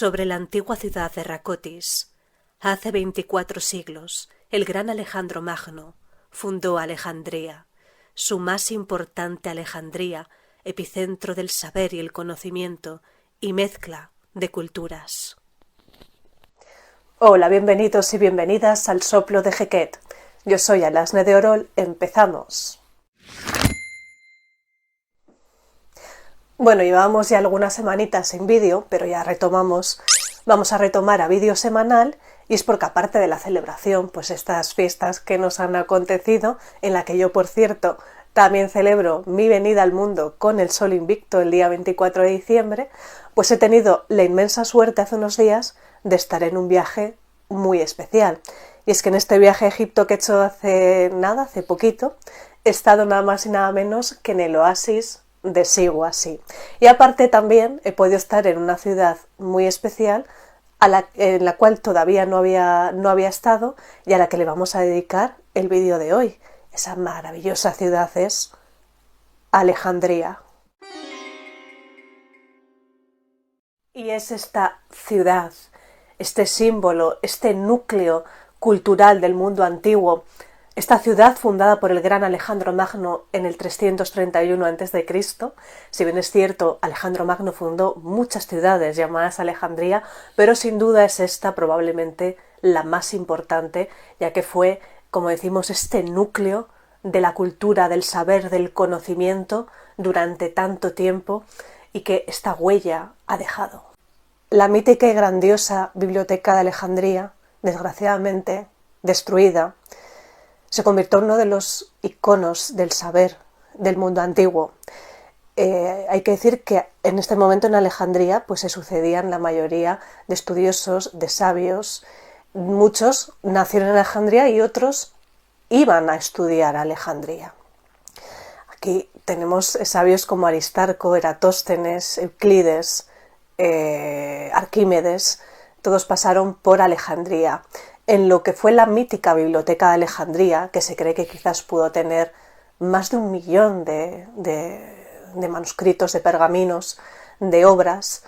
sobre la antigua ciudad de Racotis. Hace 24 siglos, el gran Alejandro Magno fundó Alejandría, su más importante Alejandría, epicentro del saber y el conocimiento y mezcla de culturas. Hola, bienvenidos y bienvenidas al Soplo de Jequet. Yo soy Alasne de Orol, empezamos. Bueno, llevamos ya algunas semanitas sin vídeo, pero ya retomamos. Vamos a retomar a vídeo semanal, y es porque aparte de la celebración, pues estas fiestas que nos han acontecido, en la que yo, por cierto, también celebro mi venida al mundo con el sol invicto el día 24 de diciembre, pues he tenido la inmensa suerte hace unos días de estar en un viaje muy especial. Y es que en este viaje a Egipto que he hecho hace poquito, he estado nada más y nada menos que en el oasis de Siwasi. Y aparte también he podido estar en una ciudad muy especial en la cual todavía no había estado y a la que le vamos a dedicar el vídeo de hoy. Esa maravillosa ciudad es Alejandría. Y es esta ciudad, este símbolo, este núcleo cultural del mundo antiguo, esta ciudad fundada por el gran Alejandro Magno en el 331 a.C., si bien es cierto, Alejandro Magno fundó muchas ciudades llamadas Alejandría, pero sin duda es esta probablemente la más importante, ya que fue, como decimos, este núcleo de la cultura, del saber, del conocimiento durante tanto tiempo y que esta huella ha dejado. La mítica y grandiosa Biblioteca de Alejandría, desgraciadamente destruida, se convirtió en uno de los iconos del saber del mundo antiguo. Hay que decir que en este momento en Alejandría pues se sucedían la mayoría de estudiosos, de sabios. Muchos nacieron en Alejandría y otros iban a estudiar a Alejandría. Aquí tenemos sabios como Aristarco, Eratóstenes, Euclides, Arquímedes. Todos pasaron por Alejandría. En lo que fue la mítica Biblioteca de Alejandría, que se cree que quizás pudo tener más de 1 millón de manuscritos, de pergaminos, de obras,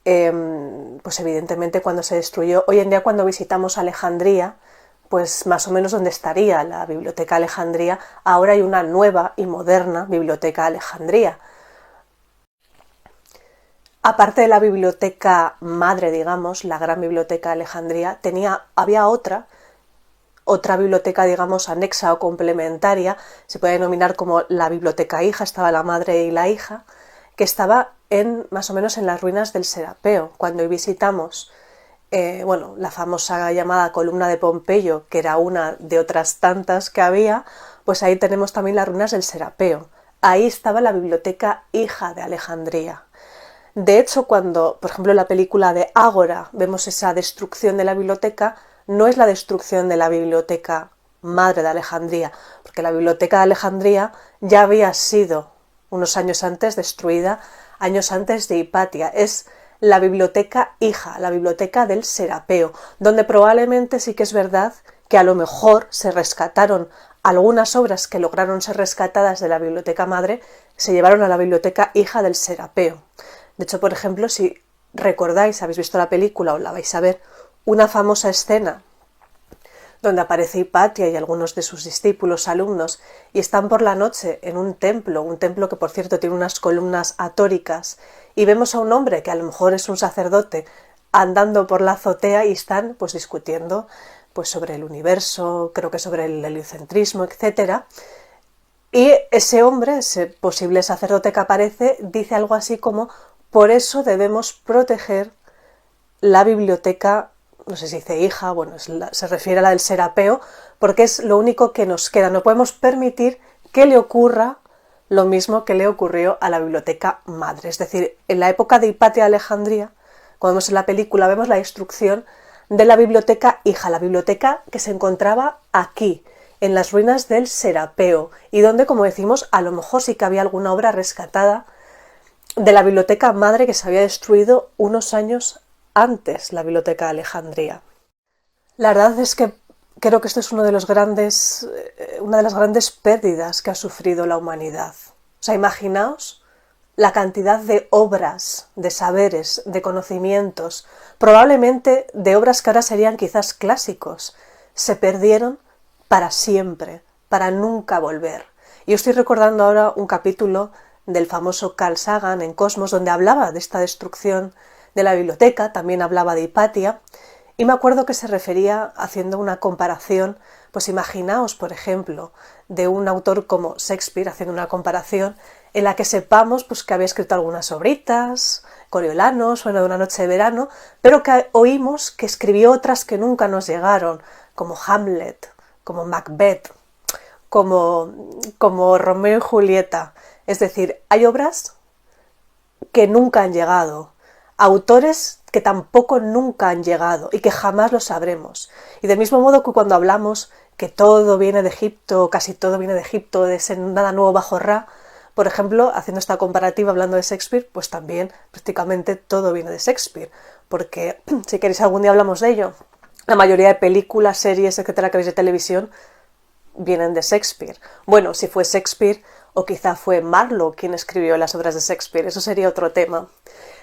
pues evidentemente cuando se destruyó, hoy en día cuando visitamos Alejandría, pues más o menos donde estaría la Biblioteca de Alejandría, ahora hay una nueva y moderna Biblioteca de Alejandría. Aparte de la biblioteca madre, digamos, la gran biblioteca de Alejandría, había otra biblioteca, digamos, anexa o complementaria, se puede denominar como la biblioteca hija, estaba la madre y la hija, que estaba más o menos en las ruinas del Serapeo. Cuando hoy visitamos la famosa llamada columna de Pompeyo, que era una de otras tantas que había, pues ahí tenemos también las ruinas del Serapeo. Ahí estaba la biblioteca hija de Alejandría. De hecho, cuando, por ejemplo, en la película de Ágora vemos esa destrucción de la biblioteca, no es la destrucción de la biblioteca madre de Alejandría, porque la biblioteca de Alejandría ya había sido unos años antes destruida, años antes de Hipatia. Es la biblioteca hija, la biblioteca del Serapeo, donde probablemente sí que es verdad que a lo mejor se rescataron algunas obras que lograron ser rescatadas de la biblioteca madre, se llevaron a la biblioteca hija del Serapeo. De hecho, por ejemplo, si recordáis, habéis visto la película o la vais a ver, una famosa escena donde aparece Hipatia y algunos de sus discípulos, alumnos, y están por la noche en un templo que por cierto tiene unas columnas atóricas, y vemos a un hombre que a lo mejor es un sacerdote andando por la azotea y están pues discutiendo pues sobre el universo, creo que sobre el heliocentrismo, etcétera. Y ese hombre, ese posible sacerdote que aparece, dice algo así como: por eso debemos proteger la biblioteca, no sé si dice hija, se refiere a la del Serapeo, porque es lo único que nos queda. No podemos permitir que le ocurra lo mismo que le ocurrió a la biblioteca madre. Es decir, en la época de Hipatia de Alejandría, cuando vemos en la película, vemos la destrucción de la biblioteca hija, la biblioteca que se encontraba aquí, en las ruinas del Serapeo, y donde, como decimos, a lo mejor sí que había alguna obra rescatada de la biblioteca madre que se había destruido unos años antes, la biblioteca de Alejandría. La verdad es que creo que esto es una de las grandes pérdidas que ha sufrido la humanidad. O sea, imaginaos la cantidad de obras, de saberes, de conocimientos, probablemente de obras que ahora serían quizás clásicos, se perdieron para siempre, para nunca volver. Y estoy recordando ahora un capítulo del famoso Carl Sagan en Cosmos, donde hablaba de esta destrucción de la biblioteca, también hablaba de Hipatia, y me acuerdo que se refería haciendo una comparación, pues imaginaos, por ejemplo, de un autor como Shakespeare, haciendo una comparación en la que sepamos pues, que había escrito algunas obritas, Coriolanus, Sueño de una noche de verano, pero que oímos que escribió otras que nunca nos llegaron, como Hamlet, como Macbeth, como Romeo y Julieta. Es decir, hay obras que nunca han llegado, autores que tampoco nunca han llegado y que jamás lo sabremos. Y del mismo modo que cuando hablamos que todo viene de Egipto, casi todo viene de Egipto, de ser nada nuevo bajo Ra, por ejemplo, haciendo esta comparativa hablando de Shakespeare, pues también prácticamente todo viene de Shakespeare, porque si queréis algún día hablamos de ello. La mayoría de películas, series, etcétera, que veis de televisión vienen de Shakespeare. Bueno, si fue Shakespeare o quizá fue Marlowe quien escribió las obras de Shakespeare, eso sería otro tema.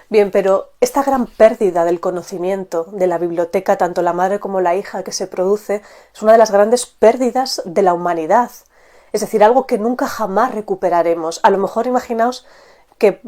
Bien, pero esta gran pérdida del conocimiento de la biblioteca, tanto la madre como la hija que se produce, es una de las grandes pérdidas de la humanidad. Es decir, algo que nunca jamás recuperaremos. A lo mejor imaginaos que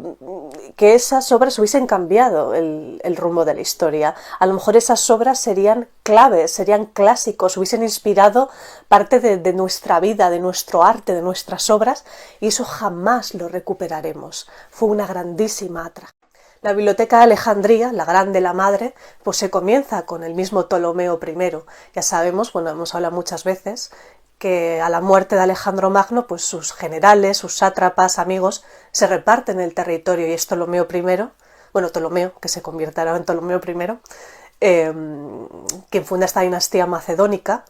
esas obras hubiesen cambiado el rumbo de la historia. A lo mejor esas obras serían claves, serían clásicos, hubiesen inspirado parte de nuestra vida, de nuestro arte, de nuestras obras, y eso jamás lo recuperaremos. Fue una grandísima tragedia. La biblioteca de Alejandría, la grande, la madre, pues se comienza con el mismo Ptolomeo I. Ya sabemos, bueno, hemos hablado muchas veces, que a la muerte de Alejandro Magno, pues sus generales, sus sátrapas, amigos, se reparten el territorio y es Ptolomeo I, bueno, Ptolomeo, que se convirtiera en Ptolomeo I, quien funda esta dinastía macedónica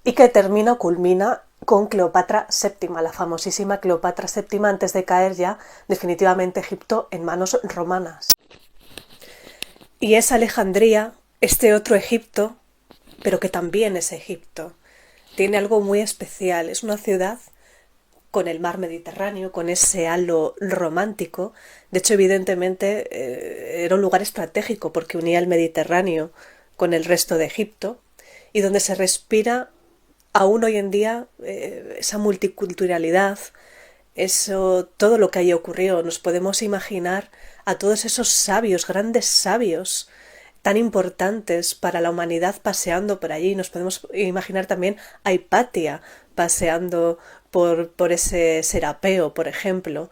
y que termina o culmina con Cleopatra VII, la famosísima Cleopatra VII, antes de caer ya definitivamente Egipto en manos romanas. Y es Alejandría, este otro Egipto, pero que también es Egipto. Tiene algo muy especial, es una ciudad con el mar Mediterráneo, con ese halo romántico. De hecho, evidentemente, era un lugar estratégico porque unía el Mediterráneo con el resto de Egipto y donde se respira aún hoy en día esa multiculturalidad, eso, todo lo que allí ocurrió. Nos podemos imaginar a todos esos sabios, grandes sabios, tan importantes para la humanidad paseando por allí. Nos podemos imaginar también a Hipatia paseando por ese Serapeo, por ejemplo.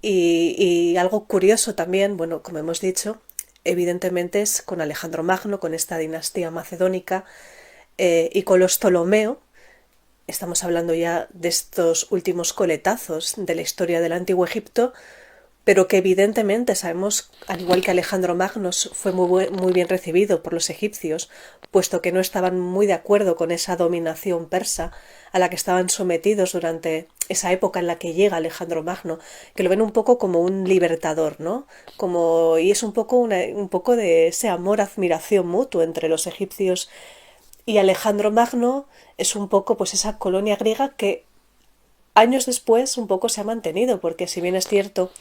Y algo curioso también, bueno, como hemos dicho, evidentemente es con Alejandro Magno, con esta dinastía macedónica, y con los Ptolomeo. Estamos hablando ya de estos últimos coletazos de la historia del Antiguo Egipto, pero que evidentemente sabemos, al igual que Alejandro Magno, fue muy bien recibido por los egipcios, puesto que no estaban muy de acuerdo con esa dominación persa a la que estaban sometidos durante esa época en la que llega Alejandro Magno, que lo ven un poco como un libertador, ¿no? Y es un poco de ese amor-admiración mutuo entre los egipcios y Alejandro Magno. Es un poco pues esa colonia griega que años después un poco se ha mantenido, porque si bien es cierto,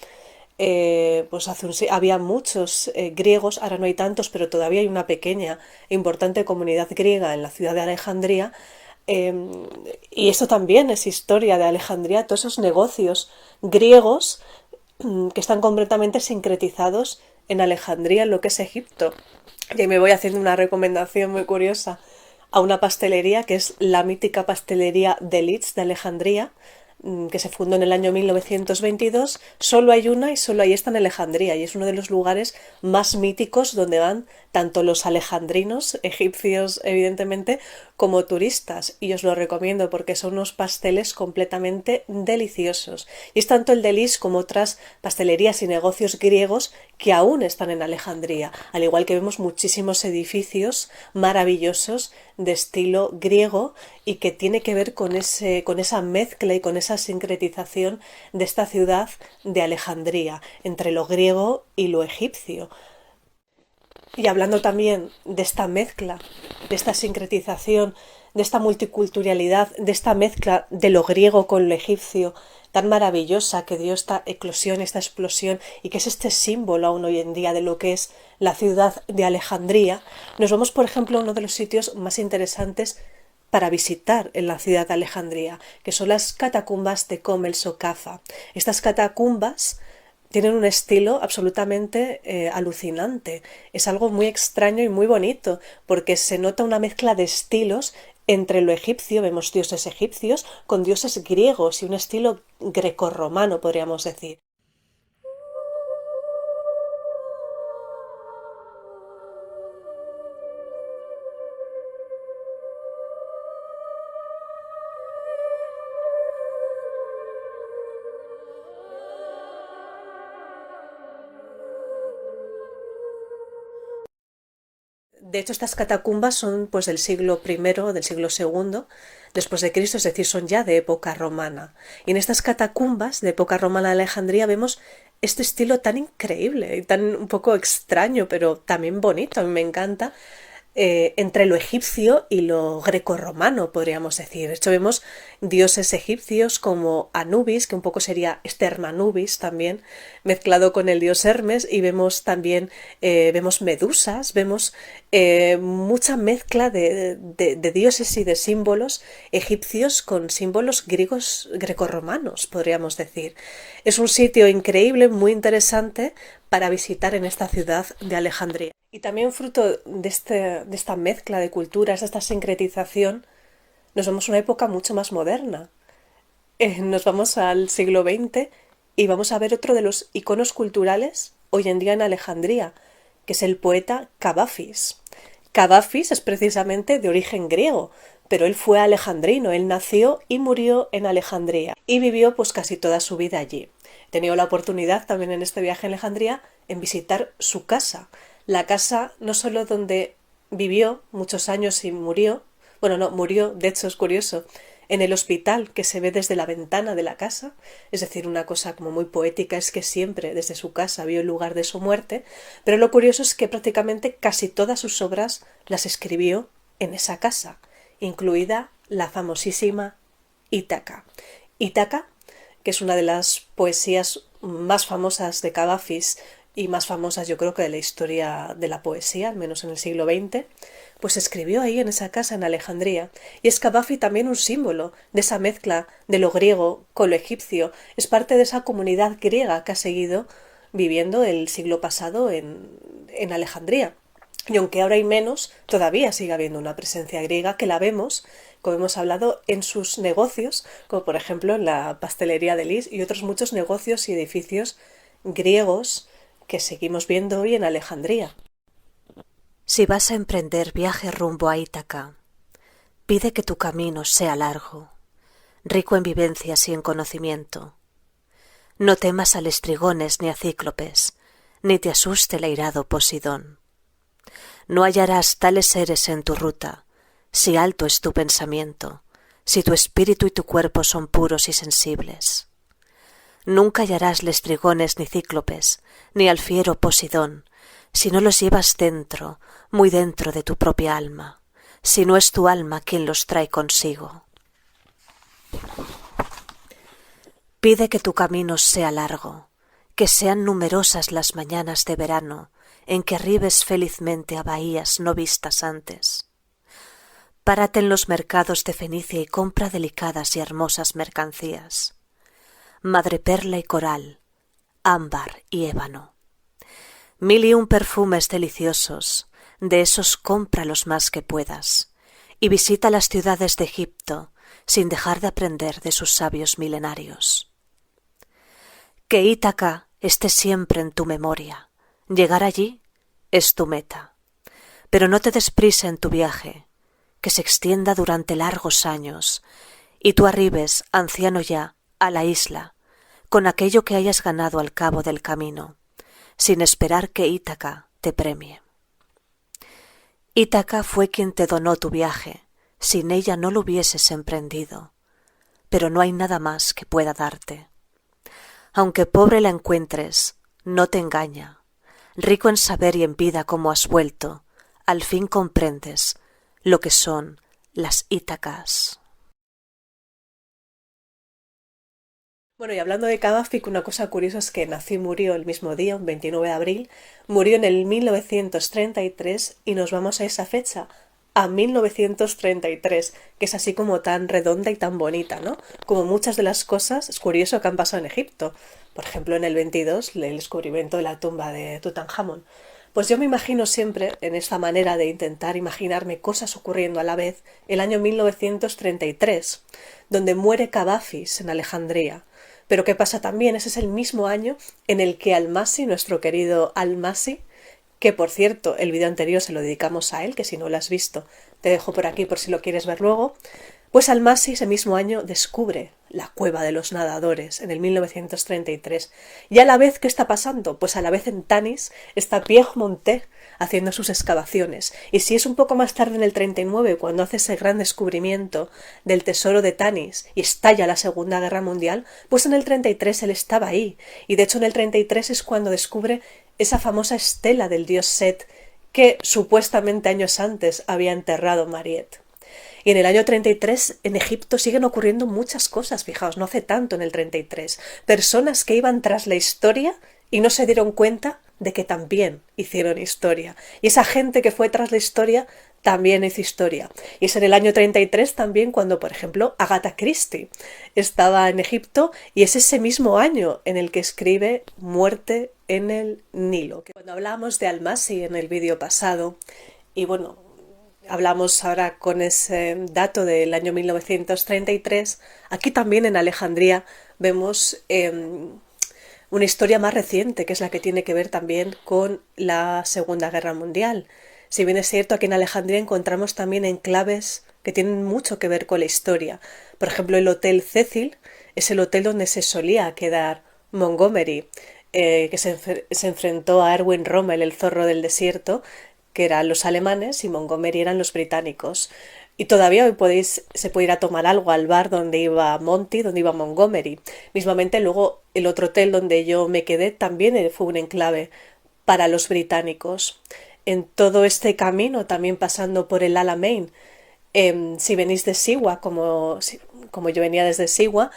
pues había muchos griegos, ahora no hay tantos, pero todavía hay una pequeña e importante comunidad griega en la ciudad de Alejandría, y esto también es historia de Alejandría, todos esos negocios griegos que están completamente sincretizados en Alejandría, en lo que es Egipto. Y me voy haciendo una recomendación muy curiosa a una pastelería que es la mítica pastelería de Leeds de Alejandría, que se fundó en el año 1922, solo hay una y solo ahí está en Alejandría, y es uno de los lugares más míticos donde van tanto los alejandrinos, egipcios evidentemente, como turistas, y os lo recomiendo porque son unos pasteles completamente deliciosos. Y es tanto el de Lis como otras pastelerías y negocios griegos que aún están en Alejandría, al igual que vemos muchísimos edificios maravillosos de estilo griego y que tiene que ver con esa mezcla y con esa sincretización de esta ciudad de Alejandría entre lo griego y lo egipcio. Y hablando también de esta mezcla de esta sincretización, de esta multiculturalidad, de esta mezcla de lo griego con lo egipcio, tan maravillosa que dio esta eclosión, esta explosión, y que es este símbolo aún hoy en día de lo que es la ciudad de Alejandría, nos vamos, por ejemplo, a uno de los sitios más interesantes para visitar en la ciudad de Alejandría, que son las catacumbas de Kom el Sokafa. Estas catacumbas tienen un estilo absolutamente alucinante. Es algo muy extraño y muy bonito, porque se nota una mezcla de estilos entre lo egipcio, vemos dioses egipcios, con dioses griegos y un estilo grecorromano, podríamos decir. De hecho, estas catacumbas son pues del siglo I, del siglo II después de Cristo, es decir, son ya de época romana. Y en estas catacumbas de época romana de Alejandría vemos este estilo tan increíble y tan un poco extraño, pero también bonito, a mí me encanta, entre lo egipcio y lo grecorromano, podríamos decir. De hecho, vemos dioses egipcios como Anubis, que un poco sería este Hermanubis también, mezclado con el dios Hermes, y vemos también vemos medusas, vemos mucha mezcla de dioses y de símbolos egipcios con símbolos griegos, grecorromanos, podríamos decir. Es un sitio increíble, muy interesante para visitar en esta ciudad de Alejandría. Y también fruto de esta mezcla de culturas, de esta sincretización, nos vamos a una época mucho más moderna. Nos vamos al siglo XX y vamos a ver otro de los iconos culturales hoy en día en Alejandría, que es el poeta Cavafis. Cavafis es precisamente de origen griego, pero él fue alejandrino, él nació y murió en Alejandría y vivió pues casi toda su vida allí. He tenido la oportunidad también en este viaje a Alejandría en visitar su casa. La casa no solo donde vivió muchos años y murió, bueno, no, murió, de hecho es curioso, en el hospital que se ve desde la ventana de la casa, es decir, una cosa como muy poética es que siempre desde su casa vio el lugar de su muerte, pero lo curioso es que prácticamente casi todas sus obras las escribió en esa casa, incluida la famosísima Ítaca. Ítaca, que es una de las poesías más famosas de Cavafis y más famosas yo creo que de la historia de la poesía, al menos en el siglo XX, pues escribió ahí en esa casa en Alejandría. Y es Cavafi también un símbolo de esa mezcla de lo griego con lo egipcio. Es parte de esa comunidad griega que ha seguido viviendo el siglo pasado en Alejandría. Y aunque ahora hay menos, todavía sigue habiendo una presencia griega que la vemos, como hemos hablado, en sus negocios, como por ejemplo en la pastelería de Lis y otros muchos negocios y edificios griegos que seguimos viendo hoy en Alejandría. Si vas a emprender viaje rumbo a Ítaca, pide que tu camino sea largo, rico en vivencias y en conocimiento. No temas a lestrigones ni a cíclopes, ni te asuste el airado Posidón. No hallarás tales seres en tu ruta, si alto es tu pensamiento, si tu espíritu y tu cuerpo son puros y sensibles. Nunca hallarás lestrigones ni cíclopes, ni al fiero Posidón, si no los llevas dentro, muy dentro de tu propia alma, si no es tu alma quien los trae consigo. Pide que tu camino sea largo, que sean numerosas las mañanas de verano en que arribes felizmente a bahías no vistas antes. Párate en los mercados de Fenicia y compra delicadas y hermosas mercancías. Madreperla y coral, ámbar y ébano. 1001 perfumes deliciosos, de esos compra los más que puedas, y visita las ciudades de Egipto sin dejar de aprender de sus sabios milenarios. Que Ítaca esté siempre en tu memoria, llegar allí es tu meta, pero no te des prisa en tu viaje, que se extienda durante largos años, y tú arribes, anciano ya, a la isla, con aquello que hayas ganado al cabo del camino, sin esperar que Ítaca te premie. Ítaca fue quien te donó tu viaje, sin ella no lo hubieses emprendido, pero no hay nada más que pueda darte. Aunque pobre la encuentres, no te engaña, rico en saber y en vida como has vuelto, al fin comprendes lo que son las Ítacas. Bueno, y hablando de Cavafy, una cosa curiosa es que nació y murió el mismo día, un 29 de abril, murió en el 1933 y nos vamos a esa fecha, a 1933, que es así como tan redonda y tan bonita, ¿no? Como muchas de las cosas, es curioso que han pasado en Egipto. Por ejemplo, en el 22, el descubrimiento de la tumba de Tutankamón. Pues yo me imagino siempre, en esta manera de intentar imaginarme cosas ocurriendo a la vez, el año 1933, donde muere Cavafis en Alejandría. Pero ¿qué pasa también? Ese es el mismo año en el que Almasi, nuestro querido Almasi, que por cierto, el vídeo anterior se lo dedicamos a él, que si no lo has visto, te dejo por aquí por si lo quieres ver luego, pues Almasi ese mismo año descubre la cueva de los nadadores en el 1933. Y a la vez, ¿qué está pasando? Pues a la vez en Tanis está Pierre Montet haciendo sus excavaciones. Y si es un poco más tarde en el 39, cuando hace ese gran descubrimiento del tesoro de Tanis y estalla la Segunda Guerra Mundial, pues en el 33 él estaba ahí. Y de hecho en el 33 es cuando descubre esa famosa estela del dios Set que supuestamente años antes había enterrado Mariette. Y en el año 33 en Egipto siguen ocurriendo muchas cosas, fijaos, no hace tanto en el 33. Personas que iban tras la historia y no se dieron cuenta de que también hicieron historia. Y esa gente que fue tras la historia también hizo historia. Y es en el año 33 también cuando, por ejemplo, Agatha Christie estaba en Egipto y es ese mismo año en el que escribe Muerte en el Nilo. Cuando hablamos de Almasi en el vídeo pasado, y bueno, hablamos ahora con ese dato del año 1933, aquí también en Alejandría vemos una historia más reciente, que es la que tiene que ver también con la Segunda Guerra Mundial. Si bien es cierto, aquí en Alejandría encontramos también enclaves que tienen mucho que ver con la historia. Por ejemplo, el Hotel Cecil es el hotel donde se solía quedar Montgomery, que se enfrentó a Erwin Rommel, el zorro del desierto, que eran los alemanes, y Montgomery eran los británicos. Y todavía hoy se puede ir a tomar algo al bar donde iba Monty, donde iba Montgomery. Mismamente luego el otro hotel donde yo me quedé también fue un enclave para los británicos. En todo este camino, también pasando por el Alamein, si venís de Siwa, como yo venía desde Siwa,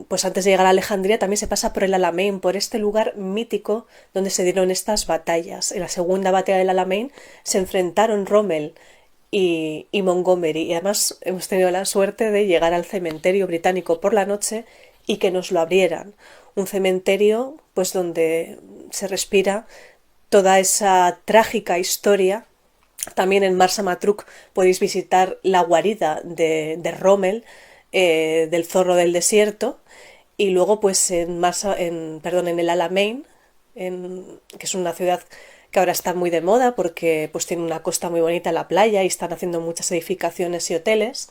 pues antes de llegar a Alejandría también se pasa por el Alamein, por este lugar mítico donde se dieron estas batallas. En la segunda batalla del Alamein se enfrentaron Rommel y Montgomery, y además hemos tenido la suerte de llegar al cementerio británico por la noche y que nos lo abrieran. Un cementerio pues donde se respira toda esa trágica historia. También en Marsa Matruh podéis visitar la guarida de Rommel, del zorro del desierto, y luego pues en el Alamein, que es una ciudad que ahora está muy de moda porque pues tiene una costa muy bonita en la playa y están haciendo muchas edificaciones y hoteles,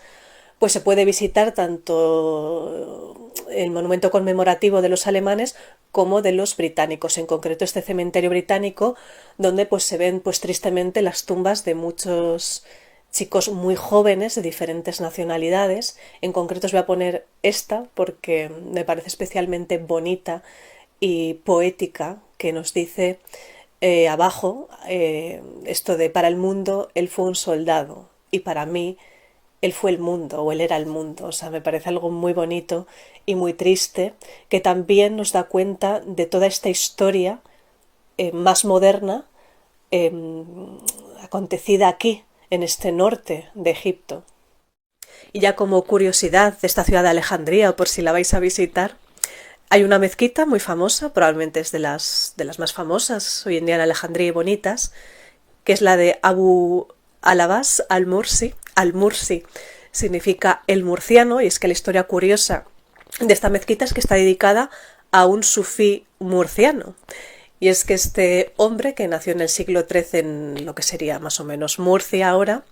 pues se puede visitar tanto el monumento conmemorativo de los alemanes como de los británicos, en concreto este cementerio británico donde pues se ven pues tristemente las tumbas de muchos chicos muy jóvenes de diferentes nacionalidades. En concreto os voy a poner esta porque me parece especialmente bonita y poética, que nos dice abajo esto de: para el mundo él fue un soldado y para mí él fue el mundo, o él era el mundo. O sea, me parece algo muy bonito y muy triste, que también nos da cuenta de toda esta historia más moderna acontecida aquí, en este norte de Egipto. Y ya como curiosidad de esta ciudad de Alejandría, o por si la vais a visitar, hay una mezquita muy famosa, probablemente es de las más famosas hoy en día en Alejandría y bonitas, que es la de Abu al-Abbas al-Mursi. Al-Mursi significa el murciano, y es que la historia curiosa de esta mezquita es que está dedicada a un sufí murciano. Y es que este hombre, que nació en el siglo XIII en lo que sería más o menos Murcia ahora,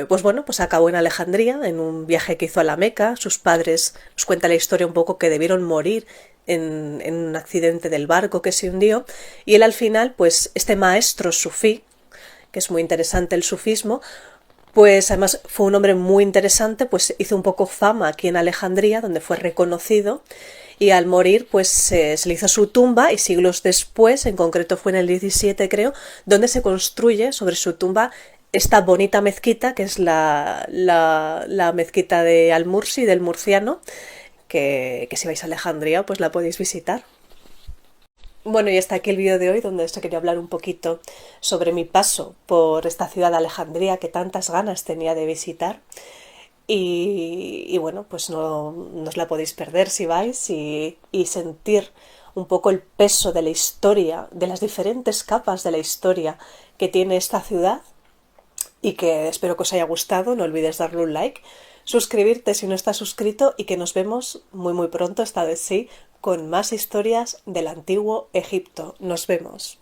pues acabó en Alejandría en un viaje que hizo a la Meca. Sus padres, nos cuenta la historia un poco, que debieron morir en un accidente del barco que se hundió, y él al final, pues este maestro sufí, que es muy interesante el sufismo, pues además fue un hombre muy interesante, pues hizo un poco fama aquí en Alejandría, donde fue reconocido, y al morir pues se le hizo su tumba, y siglos después, en concreto fue en el 17 creo, donde se construye sobre su tumba esta bonita mezquita, que es la mezquita de Al-Mursi, del murciano, que si vais a Alejandría pues la podéis visitar. Bueno, y hasta aquí el vídeo de hoy, donde os quería hablar un poquito sobre mi paso por esta ciudad de Alejandría que tantas ganas tenía de visitar. Y bueno, pues no os la podéis perder si vais y sentir un poco el peso de la historia, de las diferentes capas de la historia que tiene esta ciudad, y que espero que os haya gustado. No olvides darle un like, suscribirte si no estás suscrito, y que nos vemos muy muy pronto, esta vez sí, con más historias del antiguo Egipto. Nos vemos.